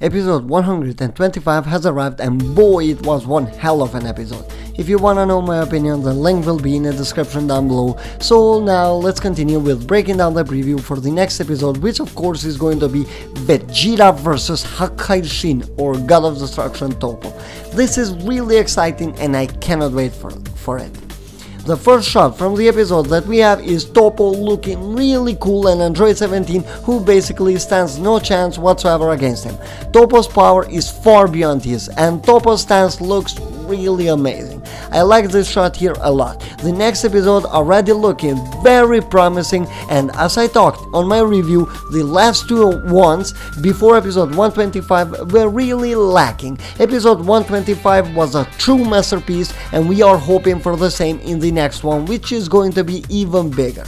Episode 125 has arrived, and boy, it was one hell of an episode. If you wanna know my opinion, the link will be in the description down below. So now let's continue with breaking down the preview for the next episode, which of course is going to be Vegeta vs Hakaishin, or God of Destruction Toppo. This is really exciting and I cannot wait for it. The first shot from the episode that we have is Toppo looking really cool and Android 17, who basically stands no chance whatsoever against him. Toppo's power is far beyond his, and Toppo's stance looks really amazing. I like this shot here a lot. The next episode already looking very promising, and as I talked on my review, the last two ones before episode 125 were really lacking. Episode 125 was a true masterpiece, and we are hoping for the same in the next one, which is going to be even bigger.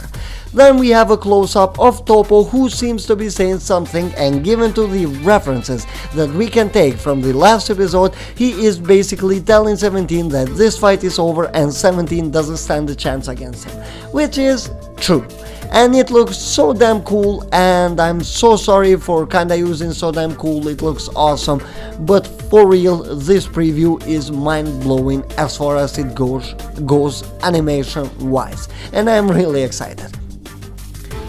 Then we have a close-up of Toppo, who seems to be saying something, and given to the references that we can take from the last episode, he is basically telling 17 that this fight is over and 17 doesn't stand a chance against him, which is true. And it looks so damn cool, and I'm so sorry for kinda using so damn cool, it looks awesome, but for real, this preview is mind-blowing as far as it goes animation-wise, and I'm really excited.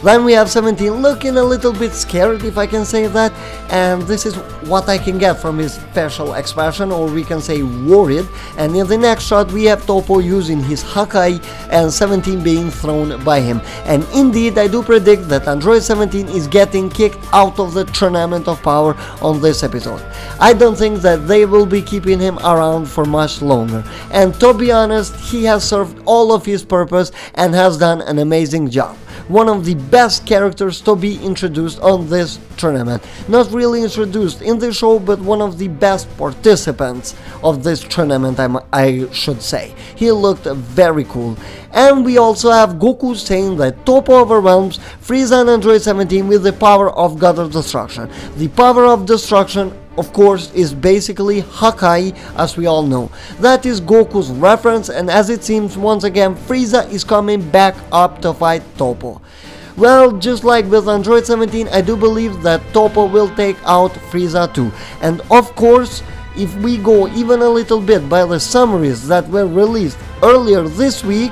Then we have 17 looking a little bit scared, if I can say that, and this is what I can get from his facial expression, or we can say worried. And in the next shot we have Toppo using his Hakai and 17 being thrown by him. And indeed, I do predict that Android 17 is getting kicked out of the Tournament of Power on this episode. I don't think that they will be keeping him around for much longer, and to be honest, he has served all of his purpose and has done an amazing job. One of the best characters to be introduced on this tournament. Not really introduced in the show, but one of the best participants of this tournament, I should say. He looked very cool. And we also have Goku saying that Toppo overwhelms Frieza and Android 17 with the power of God of Destruction. The power of destruction, of course, is basically Hakai, as we all know. That is Goku's reference, and as it seems, once again, Frieza is coming back up to fight Toppo. Well, just like with Android 17, I do believe that Toppo will take out Frieza too. And of course, if we go even a little bit by the summaries that were released earlier this week,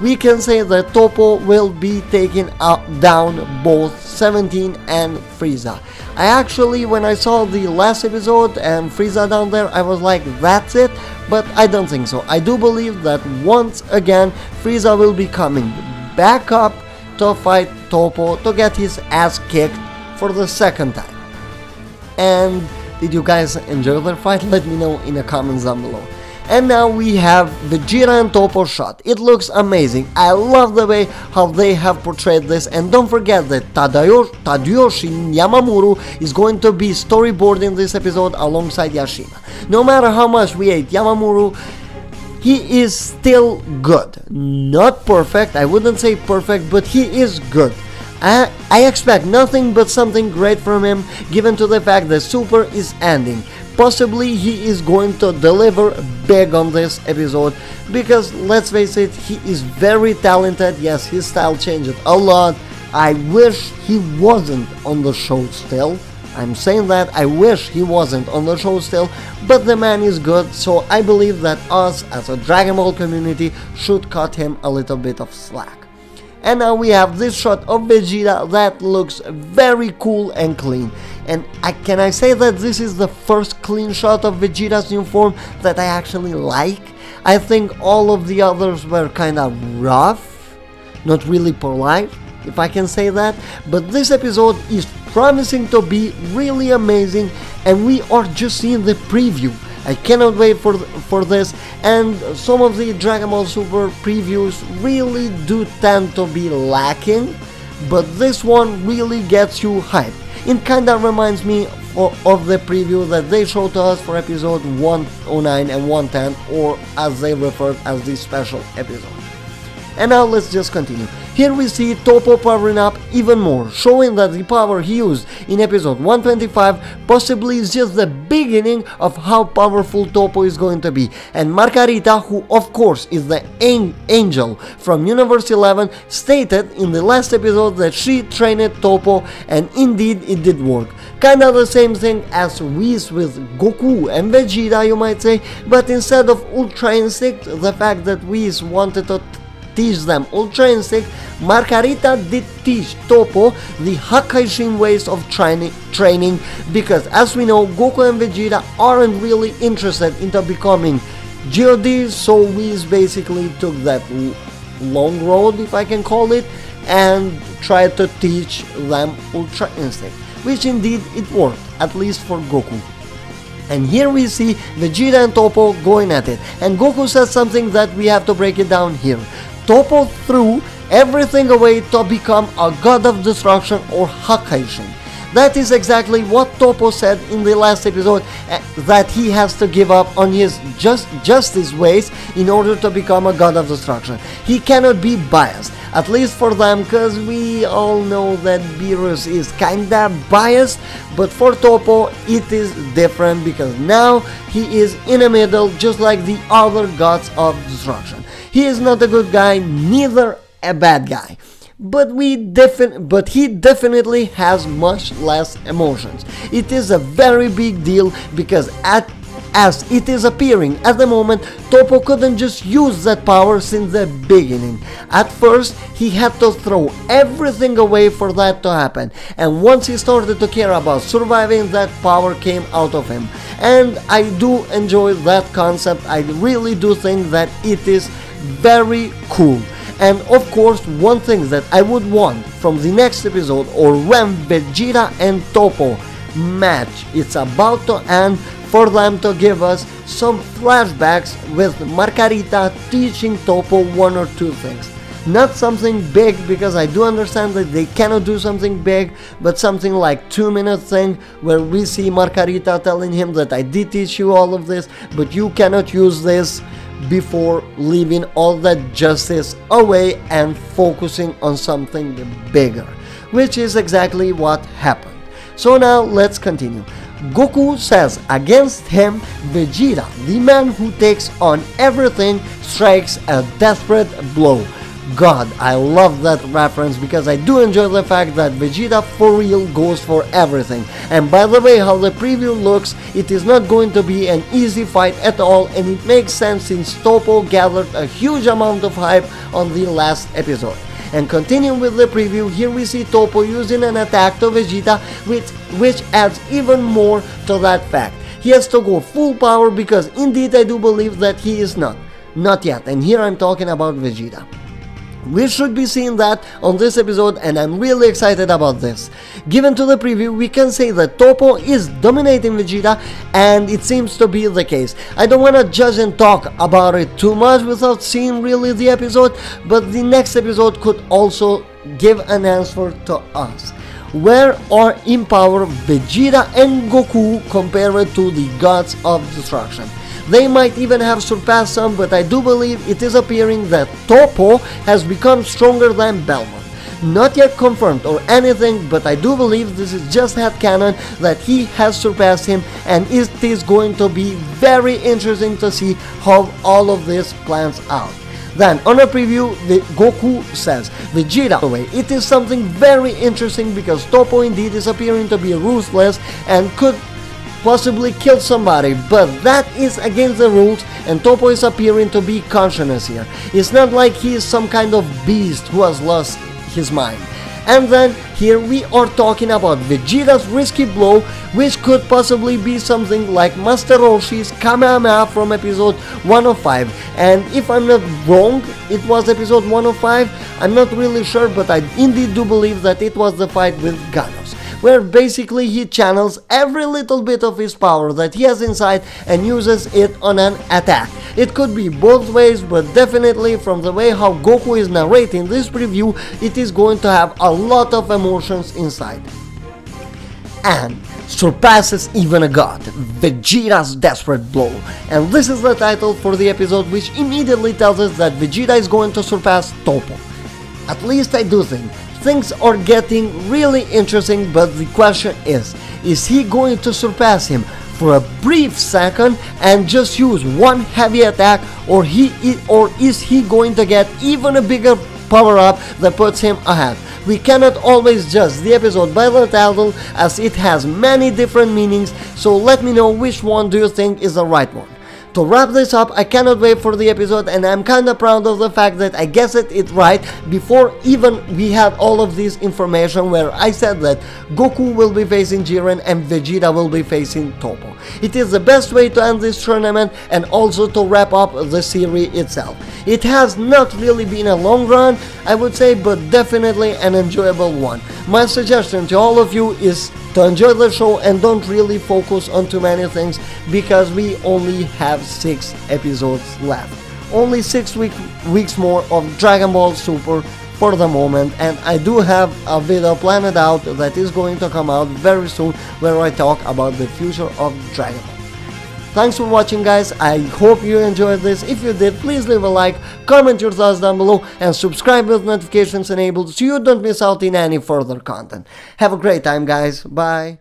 we can say that Toppo will be taking down both 17 and Frieza. I actually, when I saw the last episode and Frieza down there, I was like, that's it, but I don't think so. I do believe that once again Frieza will be coming back up to fight Toppo to get his ass kicked for the second time. And did you guys enjoy their fight? Let me know in the comments down below. And now we have Vegeta and Toppo shot. It looks amazing. I love the way how they have portrayed this, and don't forget that Tadayoshi Yamamuro is going to be storyboarding this episode alongside Yashima. No matter how much we hate Yamamuro, he is still good. Not perfect, I wouldn't say perfect, but he is good. I expect nothing but something great from him, given to the fact that Super is ending. Possibly he is going to deliver big on this episode, because let's face it, he is very talented. Yes, his style changed a lot. I wish he wasn't on the show still. I'm saying that, I wish he wasn't on the show still, but the man is good, so I believe that us as a Dragon Ball community should cut him a little bit of slack. And now we have this shot of Vegeta that looks very cool and clean. And can I say that this is the first clean shot of Vegeta's new form that I actually like? I think all of the others were kinda rough, not really polite, if I can say that. But this episode is promising to be really amazing, and we are just seeing the preview. I cannot wait for this, and some of the Dragon Ball Super previews really do tend to be lacking, but this one really gets you hyped. It kinda reminds me of the preview that they showed to us for episode 109 and 110, or as they referred as the special episode. And now let's just continue. Here we see Toppo powering up even more, showing that the power he used in episode 125 possibly is just the beginning of how powerful Toppo is going to be. And Margarita, who of course is the angel from Universe 11, stated in the last episode that she trained Toppo, and indeed it did work. Kinda the same thing as Whis with Goku and Vegeta, you might say, but instead of Ultra Instinct, the fact that Whis wanted to teach them Ultra Instinct, Margarita did teach Toppo the Hakaishin ways of training, because as we know, Goku and Vegeta aren't really interested into becoming GODs, so Whis basically took that long road, if I can call it, and tried to teach them Ultra Instinct, which indeed it worked, at least for Goku. And here we see Vegeta and Toppo going at it, and Goku says something that we have to break it down here. Toppo threw everything away to become a God of Destruction or Hakaishin. That is exactly what Toppo said in the last episode, that he has to give up on his justice ways in order to become a God of Destruction. He cannot be biased, at least for them, because we all know that Beerus is kinda biased, but for Toppo it is different, because now he is in the middle, just like the other gods of destruction. He is not a good guy, neither a bad guy. But he definitely has much less emotions. It is a very big deal, because as it is appearing at the moment, Toppo couldn't just use that power since the beginning. At first, he had to throw everything away for that to happen, and once he started to care about surviving, that power came out of him. And I do enjoy that concept. I really do think that it is very cool. And of course, one thing that I would want from the next episode, or when Vegeta and Toppo match, it's about to end, for them to give us some flashbacks with Margarita teaching Toppo one or two things. Not something big, because I do understand that they cannot do something big, but something like 2-minute thing where we see Margarita telling him that I did teach you all of this, but you cannot use this, before leaving all that justice away and focusing on something bigger, which is exactly what happened. So now let's continue. Goku says against him, Vegeta, the man who takes on everything, strikes a desperate blow. God, I love that reference, because I do enjoy the fact that Vegeta for real goes for everything. And by the way, how the preview looks, it is not going to be an easy fight at all, and it makes sense since Toppo gathered a huge amount of hype on the last episode. And continuing with the preview, here we see Toppo using an attack to Vegeta, which adds even more to that fact. He has to go full power, because indeed I do believe that he is not yet, and here I'm talking about Vegeta. We should be seeing that on this episode, and I'm really excited about this. Given to the preview, we can say that Toppo is dominating Vegeta, and it seems to be the case. I don't want to judge and talk about it too much without seeing really the episode, but the next episode could also give an answer to us. Where are in power Vegeta and Goku compared to the gods of destruction? They might even have surpassed some, but I do believe it is appearing that Toppo has become stronger than Belmont. Not yet confirmed or anything, but I do believe this is just headcanon that he has surpassed him, and it is going to be very interesting to see how all of this plans out. Then, on a preview, Goku says, Vegeta, it is something very interesting, because Toppo indeed is appearing to be ruthless and could possibly kill somebody, but that is against the rules, and Toppo is appearing to be conscious here. It's not like he is some kind of beast who has lost his mind. And then here we are talking about Vegeta's risky blow, which could possibly be something like Master Roshi's Kamehameha from episode 105. And if I'm not wrong, it was episode 105, I'm not really sure, but I indeed do believe that it was the fight with Ganos, where basically he channels every little bit of his power that he has inside and uses it on an attack. It could be both ways, but definitely from the way how Goku is narrating this preview, it is going to have a lot of emotions inside. And Surpasses Even a God, Vegeta's desperate blow. And this is the title for the episode, which immediately tells us that Vegeta is going to surpass Toppo. At least I do think. Things are getting really interesting, but the question is he going to surpass him for a brief second and just use one heavy attack, or is he going to get even a bigger power-up that puts him ahead? We cannot always judge the episode by the title, as it has many different meanings, so let me know which one do you think is the right one. To wrap this up, I cannot wait for the episode, and I'm kinda proud of the fact that I guessed it right before even we had all of this information, where I said that Goku will be facing Jiren and Vegeta will be facing Toppo. It is the best way to end this tournament and also to wrap up the series itself. It has not really been a long run, I would say, but definitely an enjoyable one. My suggestion to all of you is to enjoy the show and don't really focus on too many things, because we only have 6 episodes left. Only 6 weeks more of Dragon Ball Super for the moment, and I do have a video planned out that is going to come out very soon where I talk about the future of Dragon Ball. Thanks for watching, guys. I hope you enjoyed this. If you did, please leave a like, comment your thoughts down below, and subscribe with notifications enabled so you don't miss out in any further content. Have a great time, guys. Bye.